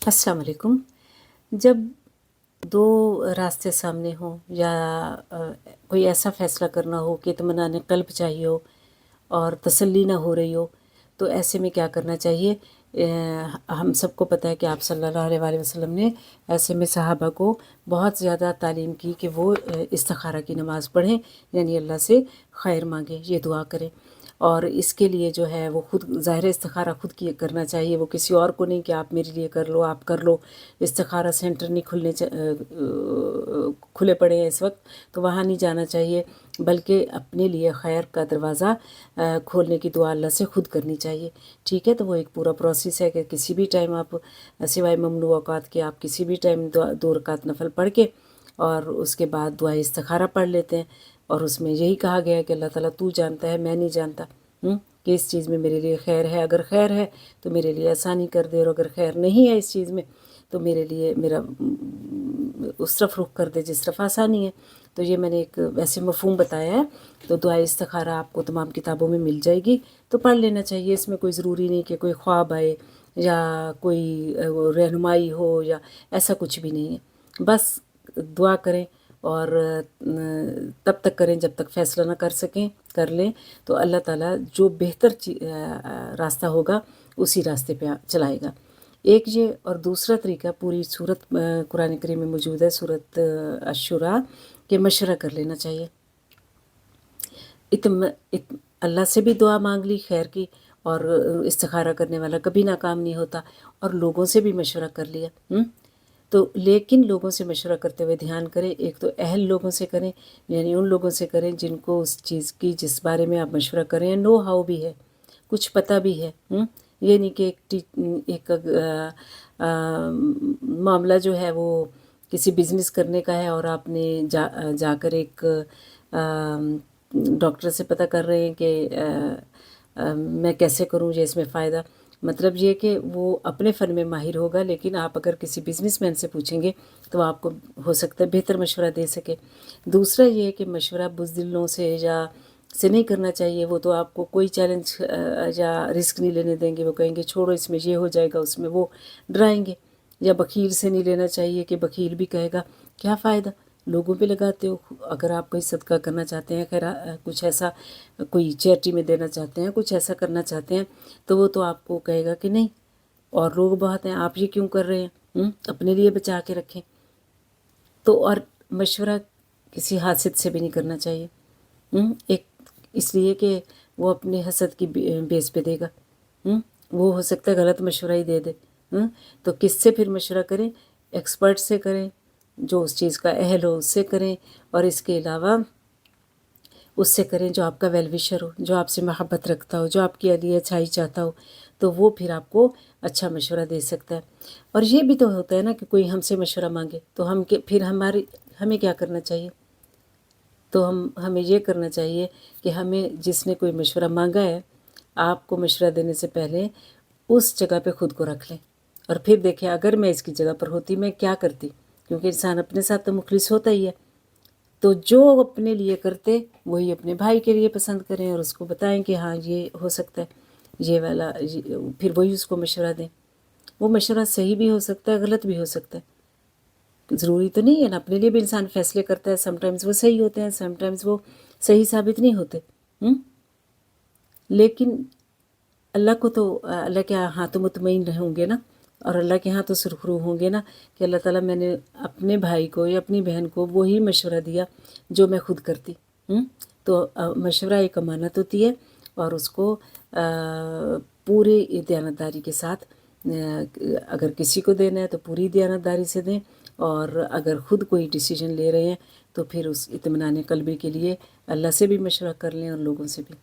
अस्सलाम वालेकुम। जब दो रास्ते सामने हों या कोई ऐसा फ़ैसला करना हो कि इत्मीनान क़ल्ब चाहिए हो और तसल्ली ना हो रही हो, तो ऐसे में क्या करना चाहिए? हम सबको पता है कि आप सल्लल्लाहु अलैहि वसल्लम ने ऐसे में सहाबा को बहुत ज़्यादा तालीम की कि वो इस्तिखारा की नमाज़ पढ़ें, यानी अल्लाह से खैर मांगें, ये दुआ करें। और इसके लिए जो है वो खुद ज़ाहिर इस्तिखारा खुद की करना चाहिए, वो किसी और को नहीं कि आप मेरे लिए कर लो, आप कर लो। इस्तिखारा सेंटर नहीं खुले पड़े हैं इस वक्त, तो वहाँ नहीं जाना चाहिए, बल्कि अपने लिए खैर का दरवाज़ा खोलने की दुआ अल्लाह से खुद करनी चाहिए। ठीक है, तो वो एक पूरा प्रोसेस है कि किसी भी टाइम आप सिवाय ममनू औकात के आप किसी भी टाइम दो रकात नफल पढ़ के और उसके बाद दुआ इस्तिखारा पढ़ लेते हैं। और उसमें यही कहा गया है कि अल्लाह ताला तू जानता है, मैं नहीं जानता कि इस चीज़ में मेरे लिए खैर है। अगर खैर है तो मेरे लिए आसानी कर दे, और अगर खैर नहीं है इस चीज़ में तो मेरे लिए मेरा उस तरफ रुख कर दे जिस तरफ आसानी है। तो ये मैंने एक वैसे मफ़हूम बताया है। तो दुआ इस्तिखारा आपको तमाम किताबों में मिल जाएगी, तो पढ़ लेना चाहिए। इसमें कोई ज़रूरी नहीं कि कोई ख्वाब आए या कोई रहनुमाई हो, या ऐसा कुछ भी नहीं है। बस दुआ करें और तब तक करें जब तक फ़ैसला ना कर सकें, कर लें तो अल्लाह ताला जो बेहतर रास्ता होगा उसी रास्ते पे चलाएगा। एक ये, और दूसरा तरीका पूरी सूरत कुरान करीम में मौजूद है, सूरत अश्शूरा, के मशवरा कर लेना चाहिए। अल्लाह से भी दुआ मांग ली खैर की, और इस्तिखारा करने वाला कभी नाकाम नहीं होता, और लोगों से भी मशवरा कर लिया। तो लेकिन लोगों से मशवरा करते हुए ध्यान करें, एक तो अहल लोगों से करें, यानी उन लोगों से करें जिनको उस चीज़ की जिस बारे में आप मशवरा कर रहे हैं नो हाउ भी है, कुछ पता भी है। ये नहीं कि एक मामला जो है वो किसी बिज़नेस करने का है और आपने जाकर एक डॉक्टर से पता कर रहे हैं कि मैं कैसे करूँ ये इसमें फ़ायदा, मतलब ये कि वो अपने फ़न में माहिर होगा, लेकिन आप अगर किसी बिज़नेसमैन से पूछेंगे तो आपको हो सकता है बेहतर मशवरा दे सके। दूसरा ये है कि मशवरा बुज़दिलों से नहीं करना चाहिए। वो तो आपको कोई चैलेंज या रिस्क नहीं लेने देंगे, वो कहेंगे छोड़ो इसमें ये हो जाएगा, उसमें वो डराएंगे। या बखील से नहीं लेना चाहिए कि बखील भी कहेगा क्या फ़ायदा, लोगों पे लगाते हो। अगर आप कोई सदका करना चाहते हैं, खैर कुछ ऐसा कोई चैरिटी में देना चाहते हैं, कुछ ऐसा करना चाहते हैं, तो वो तो आपको कहेगा कि नहीं, और लोग बहुत हैं, आप ये क्यों कर रहे हैं, अपने लिए बचा के रखें। तो और मशवरा किसी हासिद से भी नहीं करना चाहिए, एक इसलिए कि वो अपने हसद की बेस पे देगा। वो हो सकता है गलत मशवरा ही दे दे। तो किससे फिर मशवरा करें? एक्सपर्ट से करें, जो उस चीज़ का अहल हो उससे करें, और इसके अलावा उससे करें जो आपका वेल विशर हो, जो आपसे मोहब्बत रखता हो, जो आपकी लिए अच्छाई चाहता हो, तो वो फिर आपको अच्छा मशवरा दे सकता है। और ये भी तो होता है ना कि कोई हमसे मशवरा मांगे तो फिर हमें क्या करना चाहिए? तो हमें ये करना चाहिए कि हमें जिसने कोई मशवरा मांगा है, आपको मशवरा देने से पहले उस जगह पे ख़ुद को रख लें और फिर देखें अगर मैं इसकी जगह पर होती मैं क्या करती, क्योंकि इंसान अपने साथ तो मुखलिस होता ही है। तो जो अपने लिए करते वही अपने भाई के लिए पसंद करें और उसको बताएं कि हाँ ये हो सकता है, ये वाला फिर वही उसको मशवरा दें। वो मशवरा सही भी हो सकता है, गलत भी हो सकता है, ज़रूरी तो नहीं है ना। अपने लिए भी इंसान फ़ैसले करता है, समटाइम्स वो सही होते हैं, समटाइम्स वो सही साबित नहीं होते। लेकिन अल्लाह को तो अल्लाह के यहाँ तो मुतमईन होंगे ना, और अल्लाह के यहाँ तो सुरखरू होंगे ना कि अल्लाह ताला मैंने अपने भाई को या अपनी बहन को वही मशवरा दिया जो मैं खुद करती। तो मशवरा एक अमानत होती है, और उसको पूरे दयानतदारी के साथ अगर किसी को देना है तो पूरी दयानतदारी से दें, और अगर ख़ुद कोई डिसीजन ले रहे हैं तो फिर उस इत्मीनान क़ल्बी के लिए अल्लाह से भी मशवरा कर लें और लोगों से भी।